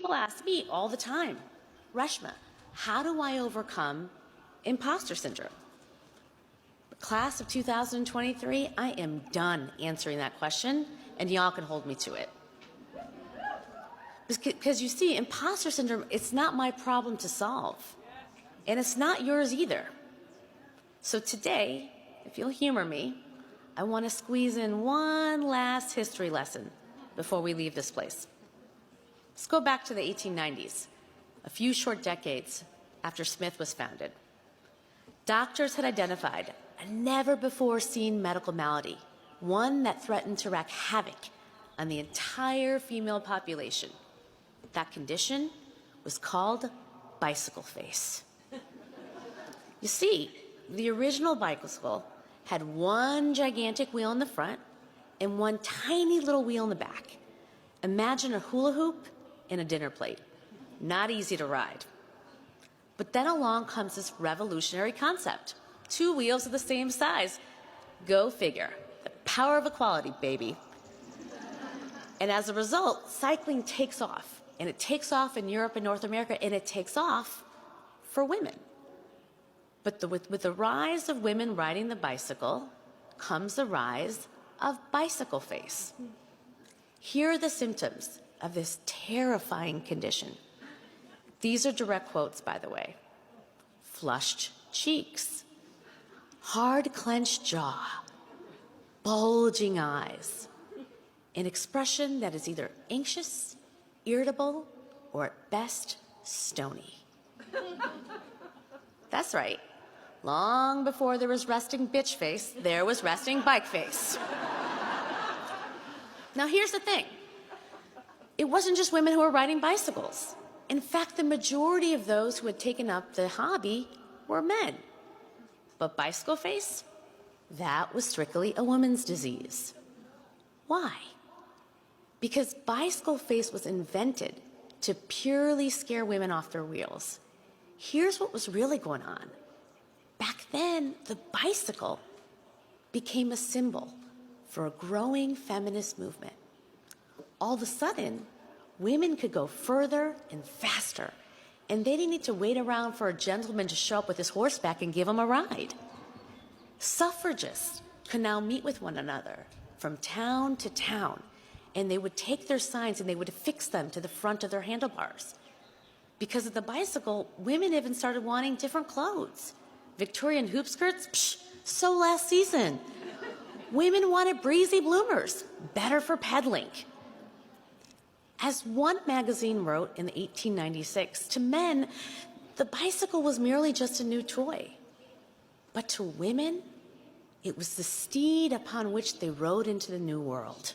People ask me all the time, Reshma, how do I overcome imposter syndrome? The class of 2023, I am done answering that question, and y'all can hold me to it. Because you see, imposter syndrome, it's not my problem to solve, and it's not yours either. So today, if you'll humor me, I want to squeeze in one last history lesson before we leave this place. Let's go back to the 1890s, a few short decades after Smith was founded. Doctors had identified a never-before-seen medical malady, one that threatened to wreak havoc on the entire female population. That condition was called bicycle face. You see, the original bicycle had one gigantic wheel in the front and one tiny little wheel in the back. Imagine a hula hoop and a dinner plate. Not easy to ride. But then along comes this revolutionary concept. Two wheels of the same size. Go figure. The power of equality, baby. And as a result, cycling takes off. And it takes off in Europe and North America, and it takes off for women. But with the rise of women riding the bicycle comes the rise of bicycle face. Here are the symptoms of this terrifying condition. These are direct quotes, by the way. Flushed cheeks, hard clenched jaw, bulging eyes, an expression that is either anxious, irritable, or at best, stony. That's right. Long before there was resting bitch face, there was resting bike face. Now here's the thing. It wasn't just women who were riding bicycles. In fact, the majority of those who had taken up the hobby were men. But bicycle face, that was strictly a woman's disease. Why? Because bicycle face was invented to purely scare women off their wheels. Here's what was really going on. Back then, the bicycle became a symbol for a growing feminist movement. All of a sudden, women could go further and faster, and they didn't need to wait around for a gentleman to show up with his horseback and give them a ride. Suffragists could now meet with one another from town to town, and they would take their signs and they would affix them to the front of their handlebars. Because of the bicycle, women even started wanting different clothes. Victorian hoop skirts? Psh, so last season. Women wanted breezy bloomers, better for pedaling. As one magazine wrote in 1896, to men, the bicycle was merely just a new toy. But to women, it was the steed upon which they rode into the new world.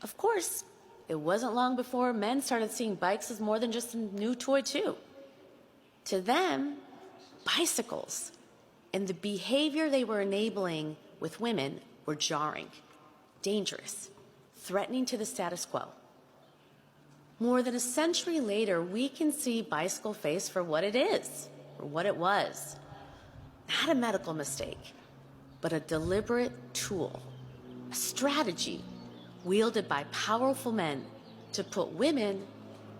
Of course, it wasn't long before men started seeing bikes as more than just a new toy too. To them, bicycles and the behavior they were enabling with women were jarring, dangerous, threatening to the status quo. More than a century later, we can see bicycle face for what it is, or what it was. Not a medical mistake, but a deliberate tool, a strategy wielded by powerful men to put women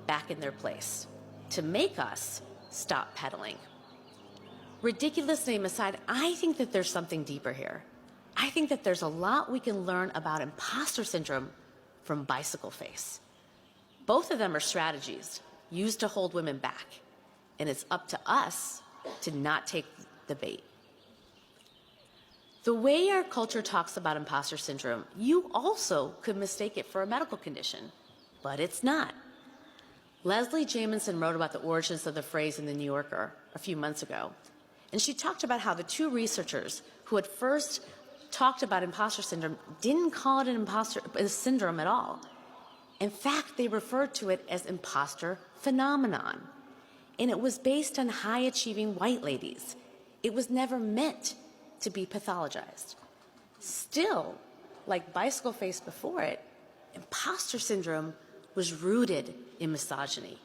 back in their place, to make us stop pedaling. Ridiculous name aside, I think that there's something deeper here. I think that there's a lot we can learn about imposter syndrome from bicycle face. Both of them are strategies used to hold women back, and it's up to us to not take the bait. The way our culture talks about imposter syndrome, you also could mistake it for a medical condition, but it's not. Leslie Jamison wrote about the origins of the phrase in the New Yorker a few months ago, and she talked about how the two researchers who had first talked about imposter syndrome didn't call it an imposter syndrome at all. In fact, they referred to it as imposter phenomenon, and it was based on high-achieving white ladies. It was never meant to be pathologized. Still, like bicycle face before it, imposter syndrome was rooted in misogyny.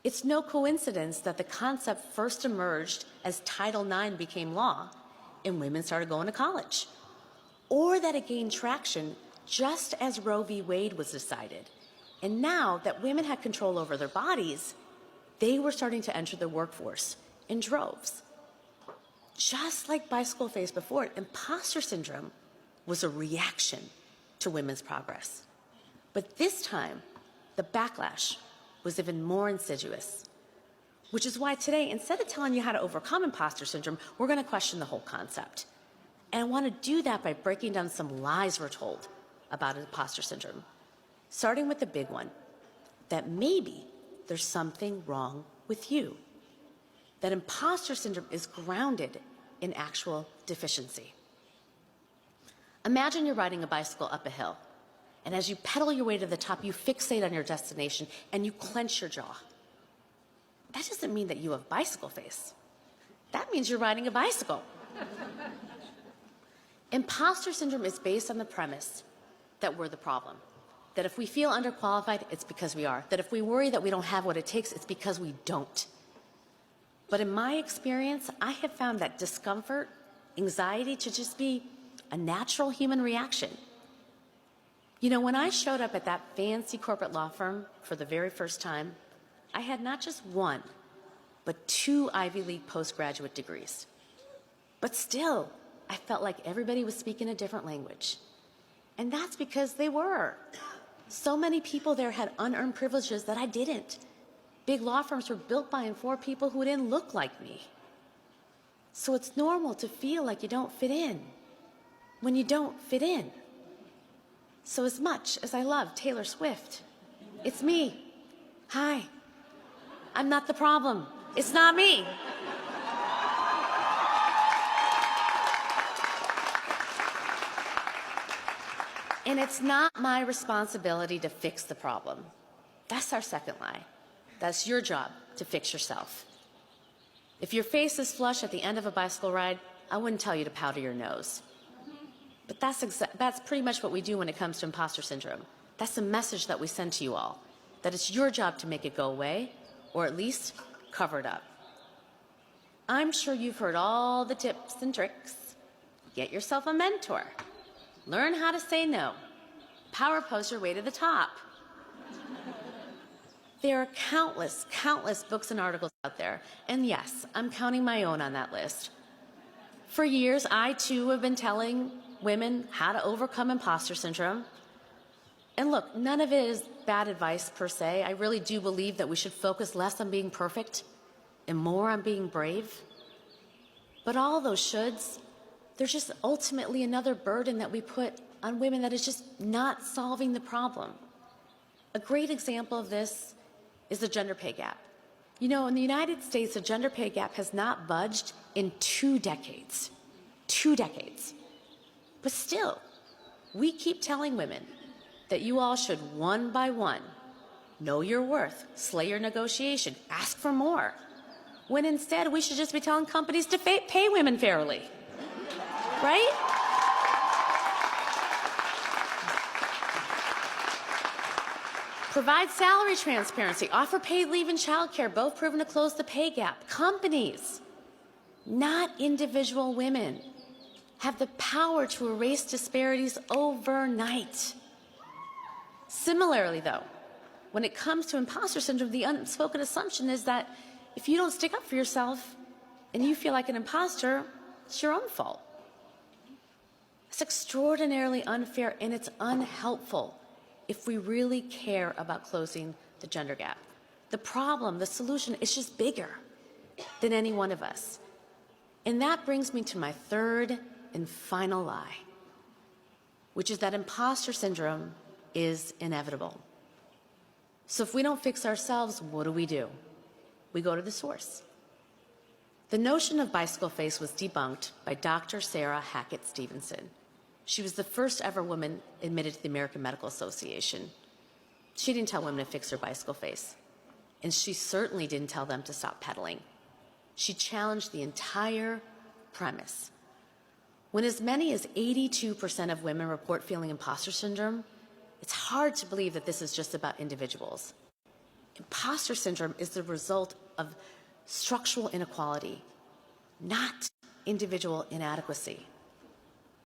It's no coincidence that the concept first emerged as Title IX became law and women started going to college, or that it gained traction just as Roe v. Wade was decided And now that women had control over their bodies, they were starting to enter the workforce in droves. Just like bicycle face before, imposter syndrome was a reaction to women's progress. But this time, the backlash was even more insidious, which is why today, instead of telling you how to overcome imposter syndrome, we're going to question the whole concept. And I want to do that by breaking down some lies we're told about imposter syndrome, starting with the big one, that maybe there's something wrong with you, that imposter syndrome is grounded in actual deficiency. Imagine you're riding a bicycle up a hill, and as you pedal your way to the top, you fixate on your destination and you clench your jaw. That doesn't mean that you have bicycle face. That means you're riding a bicycle. Imposter syndrome is based on the premise that we're the problem. That if we feel underqualified, it's because we are. That if we worry that we don't have what it takes, it's because we don't. But in my experience, I have found that discomfort, anxiety to just be a natural human reaction. You know, when I showed up at that fancy corporate law firm for the very first time, I had not just one, but 2 Ivy League postgraduate degrees. But still, I felt like everybody was speaking a different language. And that's because they were. So many people there had unearned privileges that I didn't. Big law firms were built by and for people who didn't look like me. So it's normal to feel like you don't fit in when you don't fit in. So as much as I love Taylor Swift, it's me. Hi. I'm not the problem. It's not me. And it's not my responsibility to fix the problem. That's our second lie. That's your job to fix yourself. If your face is flush at the end of a bicycle ride, I wouldn't tell you to powder your nose. But that's pretty much what we do when it comes to imposter syndrome. That's the message that we send to you all, that it's your job to make it go away, or at least cover it up. I'm sure you've heard all the tips and tricks. Get yourself a mentor. Learn how to say no. Power pose your way to the top. There are countless, countless books and articles out there. And yes, I'm counting my own on that list. For years, I too have been telling women how to overcome imposter syndrome. And look, none of it is bad advice per se. I really do believe that we should focus less on being perfect and more on being brave. But all those shoulds, there's just ultimately another burden that we put on women that is just not solving the problem. A great example of this is the gender pay gap. You know, in the United States, the gender pay gap has not budged in 2 decades. 2 decades. But still, we keep telling women that you all should, one by one, know your worth, slay your negotiation, ask for more, when instead we should just be telling companies to pay women fairly. Right? Provide salary transparency, offer paid leave and childcare, both proven to close the pay gap. Companies, not individual women, have the power to erase disparities overnight. Similarly, though, when it comes to imposter syndrome, the unspoken assumption is that if you don't stick up for yourself and you feel like an imposter, it's your own fault. It's extraordinarily unfair, and it's unhelpful if we really care about closing the gender gap. The problem, the solution, is just bigger than any one of us. And that brings me to my third and final lie, which is that imposter syndrome is inevitable. So if we don't fix ourselves, what do? We go to the source. The notion of bicycle face was debunked by Dr. Sarah Hackett Stevenson. She was the first ever woman admitted to the American Medical Association. She didn't tell women to fix their bicycle face. And she certainly didn't tell them to stop pedaling. She challenged the entire premise. When as many as 82% of women report feeling imposter syndrome, it's hard to believe that this is just about individuals. Imposter syndrome is the result of structural inequality, not individual inadequacy.